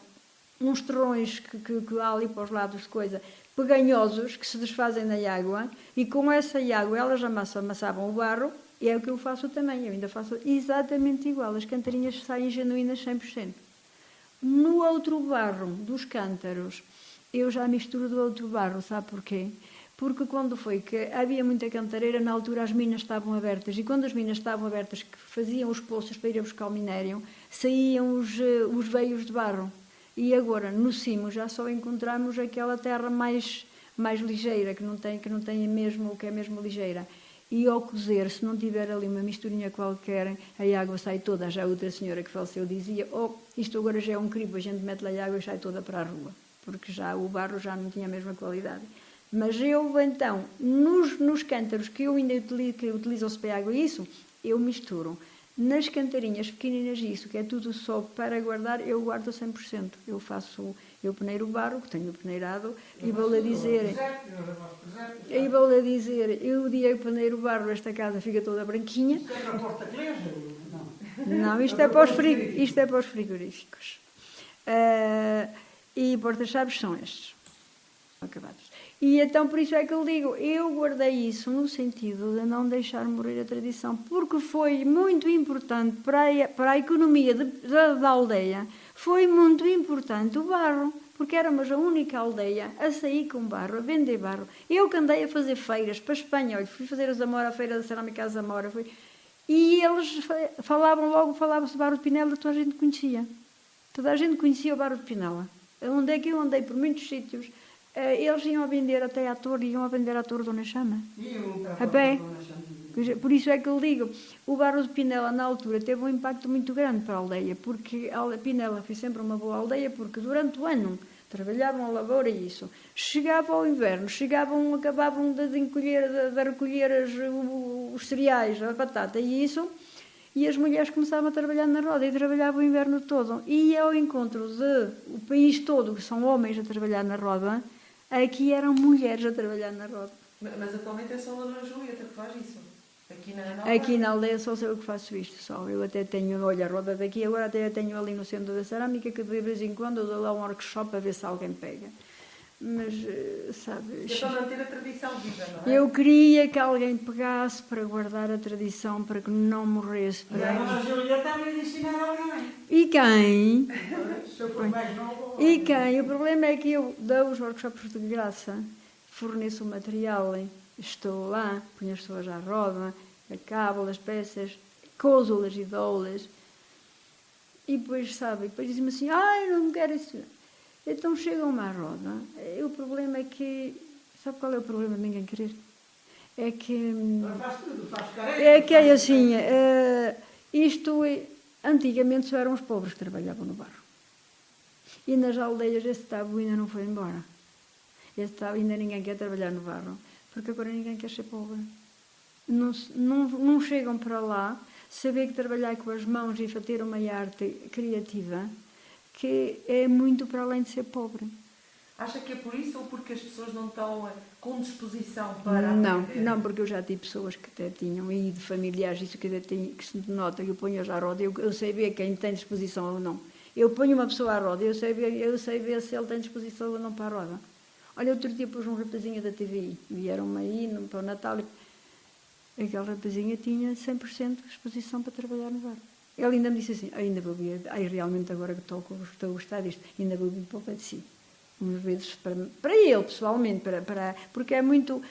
uns terrões que há ali para os lados de coisa, peganhosos que se desfazem na água e com essa água elas amassavam o barro e é o que eu faço também, eu ainda faço exatamente igual, as cantarinhas saem genuínas 100%. No outro barro dos cântaros, eu já misturo do outro barro, sabe porquê? Porque quando foi que havia muita cantareira, na altura as minas estavam abertas, e quando as minas estavam abertas, que faziam os poços para ir a buscar o minério, saíam os veios de barro. E agora, no cimo, já só encontramos aquela terra mais ligeira, que não tem mesmo, que é mesmo ligeira. E ao cozer, se não tiver ali uma misturinha qualquer, a água sai toda. Já outra senhora que faleceu dizia, isto agora já é um crivo, a gente mete-lhe a água e sai toda para a rua, porque já o barro já não tinha a mesma qualidade. Mas eu, então, nos cântaros que eu ainda utilizo para água isso, eu misturo. Nas cantarinhas pequeninas isso, que é tudo só para guardar, eu guardo 100%. Eu peneiro o barro, que tenho peneirado, e vou-lhe dizer, eu o dia que peneiro o barro, esta casa fica toda branquinha. Isto é para a porta-igreja? Não, isto é para os frigoríficos. E porta-chaves são estes. Acabados. E então por isso é que eu digo, eu guardei isso no sentido de não deixar morrer a tradição, porque foi muito importante para a economia da aldeia, foi muito importante o barro, porque éramos a única aldeia a sair com barro, a vender barro. Eu que andei a fazer feiras para a Espanha, olha, fui fazer a Zamora, a feira da cerâmica à Zamora, e eles falavam-se de barro de Pinela, toda a gente conhecia. Toda a gente conhecia o barro de Pinela. Onde é que eu andei por muitos sítios, eles iam a vender até à torre, Dona Chama. A pé. Por isso é que eu digo, o barro de Pinela na altura teve um impacto muito grande para a aldeia, porque a Pinela foi sempre uma boa aldeia, porque durante o ano trabalhavam a lavoura e isso. Chegava ao inverno, acabavam de recolher os cereais, a batata e isso, e as mulheres começavam a trabalhar na roda e trabalhavam o inverno todo. E ao encontro do país todo, que são homens a trabalhar na roda, aqui eram mulheres a trabalhar na roda. Mas atualmente é só a Dona Julieta que faz isso? Aqui na aldeia só sou eu que faço isto, só. Eu até tenho, olha, a roda daqui, agora até tenho ali no centro da cerâmica, que de vez em quando eu dou lá um workshop para ver se alguém pega. Mas, sabe... É para manter a tradição viva, não é? Eu queria que alguém pegasse para guardar a tradição, para que não morresse. A Dona Julieta está-me a ensinar alguém. E quem? Se eu for mais novo... E quem? O problema é que eu dou os workshops de graça, forneço o material, estou lá, ponho as pessoas à roda, acabo as peças, cozo-las e dou-las. E depois, sabe, depois dizem-me assim, eu não quero isso. Então chegam-me à roda. O problema é que... Sabe qual é o problema de ninguém querer? É que... Faz tudo, faz careca. É que é assim, antigamente só eram os pobres que trabalhavam no barro. E nas aldeias esse tabu ainda não foi embora. Esse tabu, ainda ninguém quer trabalhar no barro, porque agora ninguém quer ser pobre. Não chegam para lá, saber que trabalhar com as mãos e ter uma arte criativa, que é muito para além de ser pobre. Acha que é por isso ou porque as pessoas não estão com disposição para aprender? Não, porque eu já tive pessoas que até tinham, e de familiares, isso que se nota, eu ponho-as à roda, eu sei ver quem tem disposição ou não. Eu ponho uma pessoa à roda, eu sei ver se ele tem disposição ou não para a roda. Olha, outro dia pus um rapazinho da TVI, vieram-me aí para o Natal, e aquele rapazinho tinha 100% de disposição para trabalhar no bar. Ele ainda me disse assim, ainda vou vir, realmente agora que estou a gostar disto, ainda vou vir para o pé de si. Umas vezes para ele, pessoalmente, porque é muito,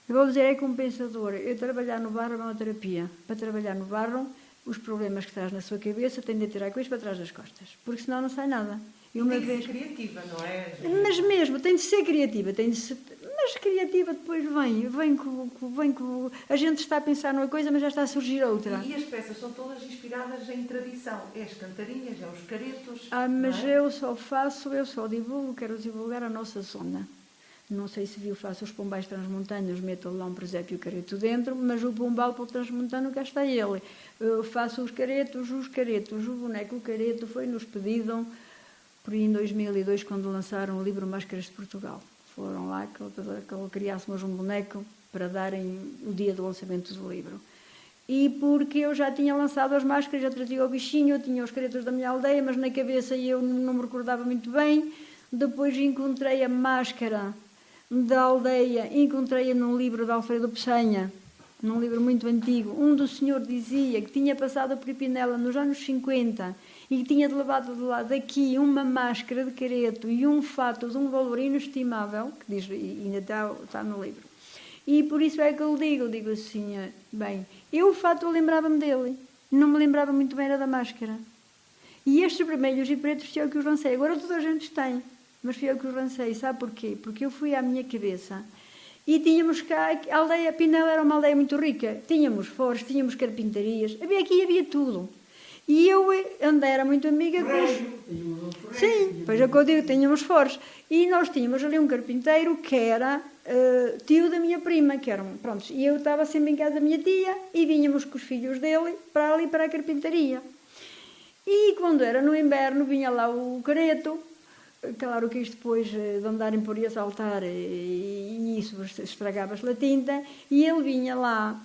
eu vou dizer, é compensador. Eu trabalhar no barro é uma terapia. Para trabalhar no barro, os problemas que traz na sua cabeça tem de tirar com isso para trás das costas, porque senão não sai nada. Tem de ser criativa, não é? Mas mesmo, tem de ser criativa, mas criativa depois vem com... A gente está a pensar numa coisa, mas já está a surgir outra. E as peças são todas inspiradas em tradição. É as cantarinhas, é os caretos... Mas eu só divulgo, quero divulgar a nossa zona. Não sei se viu, faço os pombais transmontanos, meto lá um presépio e o careto dentro, mas o pombal para o transmontano, cá está ele. Eu faço os caretos, o boneco, o careto foi-nos pedido... Por aí em 2002, quando lançaram o livro Máscaras de Portugal. Foram lá que criássemos um boneco para darem o dia do lançamento do livro. E porque eu já tinha lançado as máscaras, já trazia o bichinho, eu tinha os caretos da minha aldeia, mas na cabeça eu não me recordava muito bem. Depois encontrei a máscara da aldeia, encontrei-a num livro de Alfredo Peçanha, num livro muito antigo, onde o senhor dizia que tinha passado por Pinela nos anos 50 e que tinha levado de lá daqui uma máscara de careto e um fato de um valor inestimável, que diz, e ainda está no livro. E por isso é que eu digo assim, bem, eu o fato eu lembrava-me dele, não me lembrava muito bem era da máscara. E estes vermelhos e pretos fui eu que os lancei, agora toda a gente tem, mas fui eu que os lancei, sabe porquê? Porque eu fui à minha cabeça. E tínhamos cá, a aldeia Pinela era uma aldeia muito rica, tínhamos forros, tínhamos carpintarias, havia tudo. E eu era muito amiga com os... Sim, pois é que eu digo, tínhamos forros. E nós tínhamos ali um carpinteiro que era tio da minha prima, que eram, pronto, e eu estava sempre em casa da minha tia e vínhamos com os filhos dele para ali para a carpintaria. E quando era no inverno vinha lá o careto. Claro que isto depois de andarem por aí a saltar e isso estragava-se a tinta, e ele vinha lá,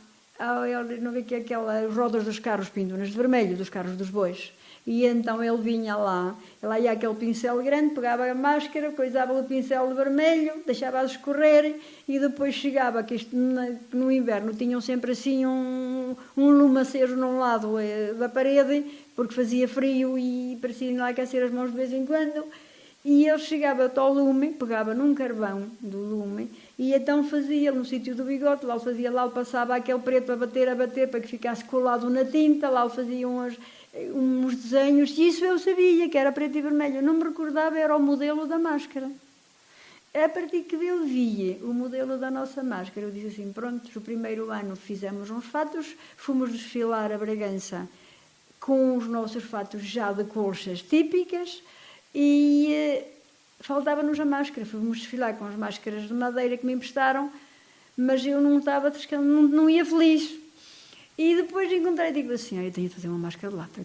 ele não vê que aquelas rodas dos carros pinturas de vermelho, dos carros dos bois, e então ele vinha lá ia aquele pincel grande, pegava a máscara, coisava o pincel de vermelho, deixava-as escorrer e depois chegava, que isto no inverno tinham sempre assim um lume aceso num lado da parede, porque fazia frio e parecia lá aquecer as mãos de vez em quando. E ele chegava até ao lume, pegava num carvão do lume, e então fazia no sítio do bigode, lá ele passava aquele preto a bater, para que ficasse colado na tinta, lá ele fazia uns desenhos, e isso eu sabia, que era preto e vermelho. Eu não me recordava, era o modelo da máscara. A partir que eu via o modelo da nossa máscara, eu disse assim, pronto, o primeiro ano fizemos uns fatos, fomos desfilar a Bragança com os nossos fatos já de colchas típicas, e faltava-nos a máscara, fomos desfilar com as máscaras de madeira que me emprestaram, mas eu não estava, não ia feliz. E depois encontrei e digo assim, eu tenho de fazer uma máscara de lata,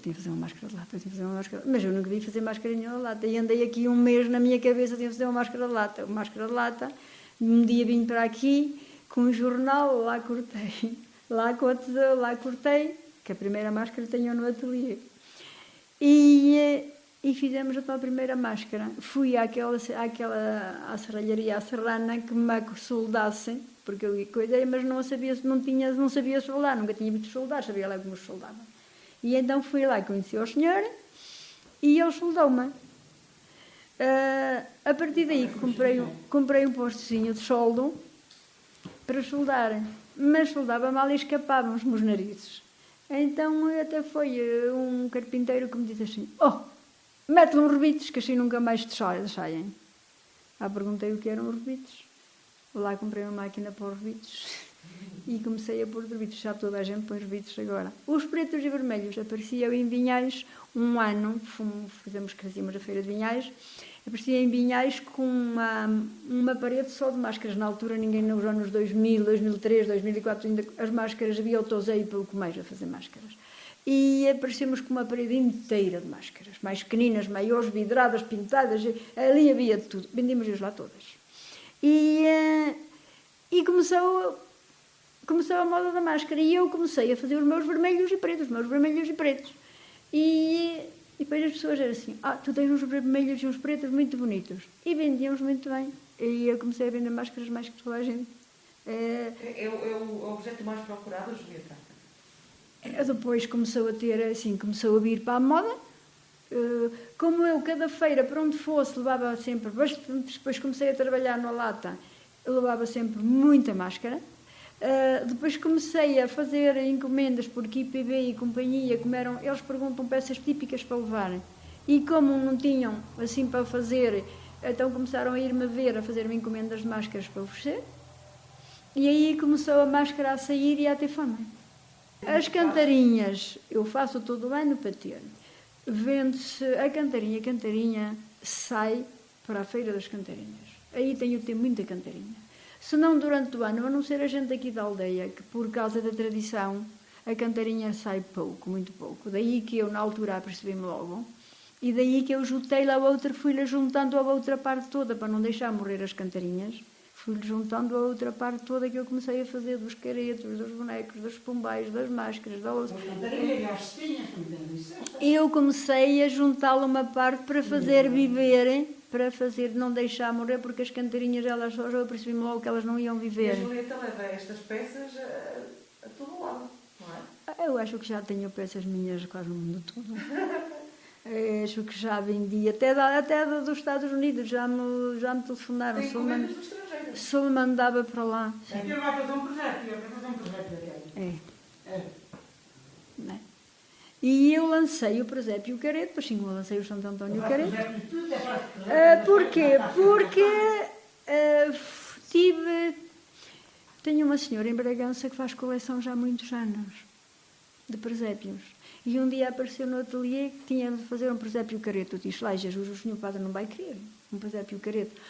mas eu nunca vi fazer máscara nenhuma de lata, e andei aqui um mês na minha cabeça, tinha de fazer uma máscara de lata, um dia vim para aqui, com um jornal, lá cortei, que a primeira máscara tenho no ateliê. E fizemos a tua primeira máscara. Fui à serralharia, à serrana, que me soldassem, porque eu cuidei, mas não sabia soldar, nunca tinha visto soldar, sabia lá como soldava. E então fui lá, conheci o senhor, e ele soldou-me. A partir daí comprei um postozinho de soldo para soldar, mas soldava mal e escapávamos-me os narizes. Então até foi um carpinteiro que me disse assim, mete-lhe uns rebites, que assim nunca mais te saem. Perguntei o que eram os rebites. Lá comprei uma máquina para os rebites e comecei a pôr rebites. Já toda a gente põe rebites agora. Os pretos e vermelhos apareciam em Vinhais um ano, fazíamos a feira de Vinhais, aparecia em Vinhais com uma parede só de máscaras. Na altura ninguém, nos anos 2000, 2003, 2004, ainda as máscaras, havia o Tosei e pouco mais a fazer máscaras. E aparecemos com uma parede inteira de máscaras, mais pequeninas, maiores, vidradas, pintadas, ali havia de tudo, vendíamos-as lá todas. E começou a moda da máscara, e eu comecei a fazer os meus vermelhos e pretos, e depois as pessoas eram assim, tu tens uns vermelhos e uns pretos muito bonitos, e vendíamos muito bem, e eu comecei a vender máscaras mais que toda a gente. É o objeto mais procurado, Julieta? Depois começou a vir para a moda. Como eu, cada feira, para onde fosse, levava sempre bastante. Depois comecei a trabalhar na lata, eu levava sempre muita máscara. Depois comecei a fazer encomendas por IPB e companhia, eles perguntam peças típicas para levar. E como não tinham assim para fazer, então começaram a ir-me ver, a fazer-me encomendas de máscaras para oferecer. E aí começou a máscara a sair e a ter fama. As cantarinhas, eu faço todo o ano para ter. Vende-se a cantarinha sai para a Feira das Cantarinhas. Aí tenho de ter muita cantarinha. Se não durante o ano, a não ser a gente aqui da aldeia, que por causa da tradição, a cantarinha sai pouco, muito pouco. Daí que eu na altura apercebi-me logo. E daí que eu juntei lá outra, fui-lhe juntando a outra parte toda, para não deixar morrer as cantarinhas. Fui-lhe juntando a outra parte toda que eu comecei a fazer dos caretos, dos bonecos, dos pombais, das máscaras, eu comecei a juntá-la uma parte para fazer viver para fazer, não deixar morrer, porque as cantarinhas, elas só eu percebi logo que elas não iam E a viver. Julieta leva estas peças a todo lado, não é? Eu acho que já tenho peças minhas quase no mundo todo. Acho que já vendi, até dos Estados Unidos, já me telefonaram. Tem encomendas do estrangeiro. Só me mandava para lá. Aquilo vai fazer um presépio, Né? E eu lancei o presépio Careto, depois sim, eu lancei o Santo António Careto. Porquê? Porque tenho uma senhora em Bragança que faz coleção já há muitos anos de presépios. E um dia apareceu no ateliê que tinha de fazer um presépio Careto. Eu disse, lá, Jesus, o senhor padre não vai querer um presépio Careto.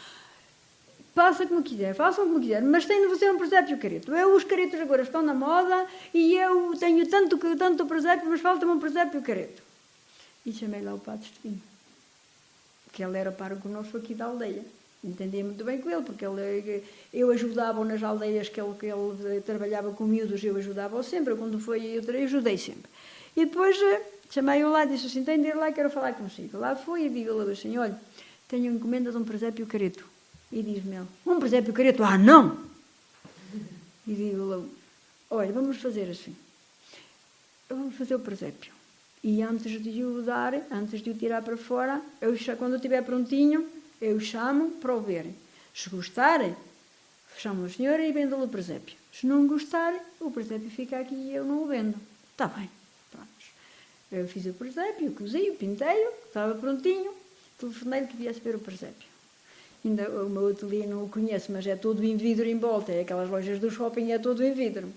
Faça como quiser, façam como quiser, mas tem de fazer um presépio Careto. Os caretos agora estão na moda e eu tenho tanto presépio, mas falta-me um presépio Careto. E chamei lá o padre Estevino, que ele era pároco nosso aqui da aldeia. Entendia muito bem com ele, porque eu ajudava-o nas aldeias que ele trabalhava com miúdos, eu ajudava-o sempre. Quando foi, eu ajudei sempre. E depois chamei-o lá e disse assim, tem de ir lá, quero falar consigo. Lá fui e digo-lhe assim, olha, tenho encomenda de um presépio Careto. E diz-me ele, um presépio Careto? Ah, não! E digo-lhe, olha, vamos fazer assim. Vamos fazer o presépio. E antes de o dar, antes de o tirar para fora, quando eu estiver prontinho, eu chamo para o verem. Se gostarem, chamo a senhora e vendo-lhe o presépio. Se não gostarem, o presépio fica aqui e eu não o vendo. Está bem. Pronto. Eu fiz o presépio, cozi-o, pintei-o, estava prontinho, telefonei-lhe que viesse ver o presépio. Ainda o meu ateliê não o conheço, mas é todo em vidro em volta, é aquelas lojas do shopping, é todo em vidro.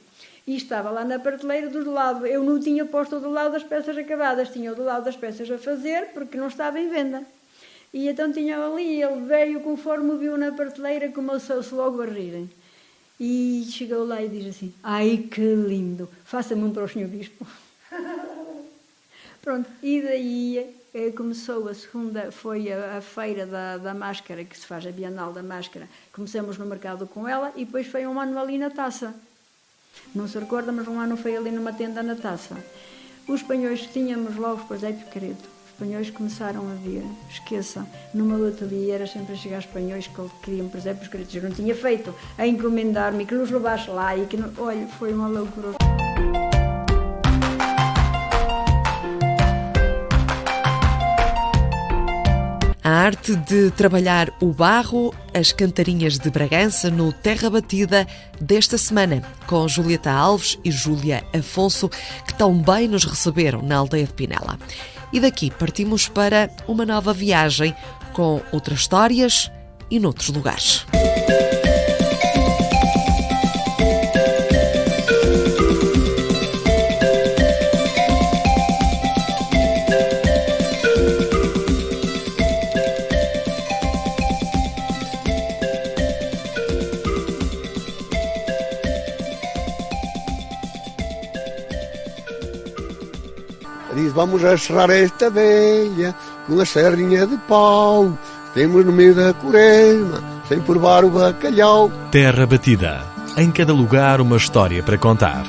E estava lá na prateleira do lado, eu não tinha posto do lado das peças acabadas, tinha do lado das peças a fazer, porque não estava em venda. E então tinha ali, ele veio, conforme o viu na prateleira, começou-se logo a rirem. E chegou lá e diz assim, ai que lindo, faça-me um para o senhor bispo. Pronto, e daí começou a segunda, foi a feira da máscara, que se faz a Bienal da Máscara. Começamos no mercado com ela e depois foi um ano ali na Taça. Não se recorda, mas um ano foi ali numa tenda na Taça. Os espanhóis, tínhamos logo os presépios Careto. Os espanhóis começaram a vir, esqueça, no meu ateliê era sempre a chegar espanhóis que queriam presépios Caretos. Eu não tinha feito, a encomendar-me, que nos levasse lá e que, olha, foi uma loucura. A arte de trabalhar o barro, as cantarinhas de Bragança no Terra Batida desta semana, com Julieta Alves e Júlia Afonso, que tão bem nos receberam na aldeia de Pinela. E daqui partimos para uma nova viagem com outras histórias e noutros lugares. Diz, vamos a serrar esta veia com a serrinha de pau. Temos no meio da Corema, sem provar o bacalhau. Terra Batida. Em cada lugar uma história para contar.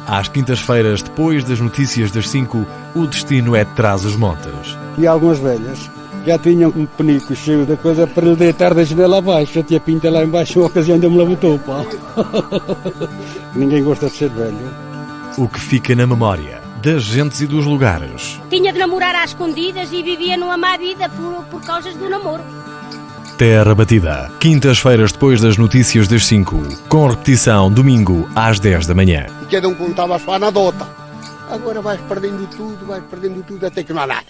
Às quintas-feiras, depois das notícias das 5, o destino é Trás-os-Montes. E algumas velhas já tinham um penico cheio de coisa para lhe deitar da janela abaixo. A tia Pinta lá embaixo, uma ocasião ainda me levantou, pá. Ninguém gosta de ser velho. O que fica na memória das gentes e dos lugares. Tinha de namorar às escondidas e vivia numa má vida por causas do namoro. Terra Batida. Quintas-feiras depois das notícias das 5. Com repetição domingo às 10 da manhã. E cada um contava a sua anedota. Agora vais perdendo tudo até que não há nada.